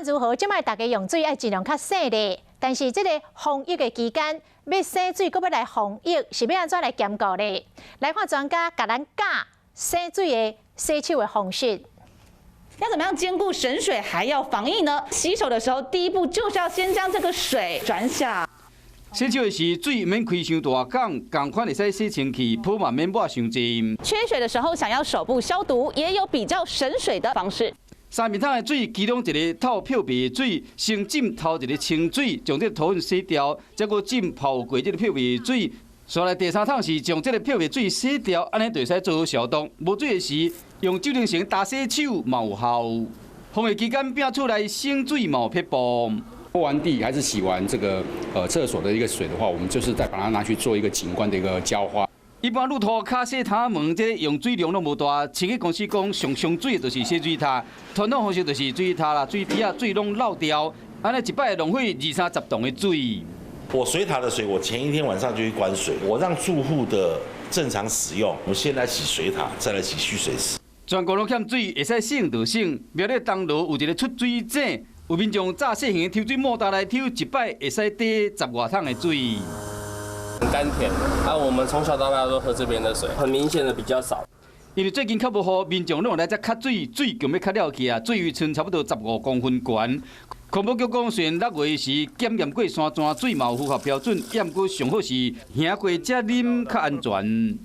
如何，即摆大家用水要尽量较省咧。但是这个防疫的期间，要省水，搁要来防疫，是要安怎来兼顾咧？来看专家甲咱教省水的洗手的方式。 要怎么样兼顾省水还要防疫呢？洗手的时候，第一步就是要先将这个水转小。洗手的时，水免开伤大缸，同款会使洗清气，铺嘛免抹伤济。缺水的时候，想要手部消毒，也有比较省水的方式。三面桶的水，其中一个透漂白的水，先浸头一个清水，将这头粉洗掉，再搁浸泡过这个漂白的水。 再来第三桶是将这个漂白水洗掉，安尼就会使做好消毒。无水的时，用酒精型打洗手嘛有效。防疫期间摒出来省水嘛有撇步。拖完地还是洗完这个厕所的一个水的话，我们就是再把它拿去做一个景观的一个浇花。一般路途卡洗塔门，这用水量拢无大。设计公司讲上水就是洗水塔，传统方式就是水塔啦，水底啊水拢漏掉，安尼一摆会浪费20-30吨的水。 我水塔的水，我前一天晚上就去关水，我让住户的正常使用。我先来洗水塔，再来洗蓄水池。全国拢欠水，会使省就省。庙里东路有一个出水井，有民众早细型抽水莫大来抽，一摆会使抵10外桶的水。很甘甜啊！我们从小到大都喝这边的水，很明显的比较少。 因为最近较无雨，民众拢来这卡水，水强要卡了去啊，水位剩差不多15公分悬。环保局讲，虽然6月时检验过山泉水嘛有符合标准，也毋过上好是行过才啉较安全。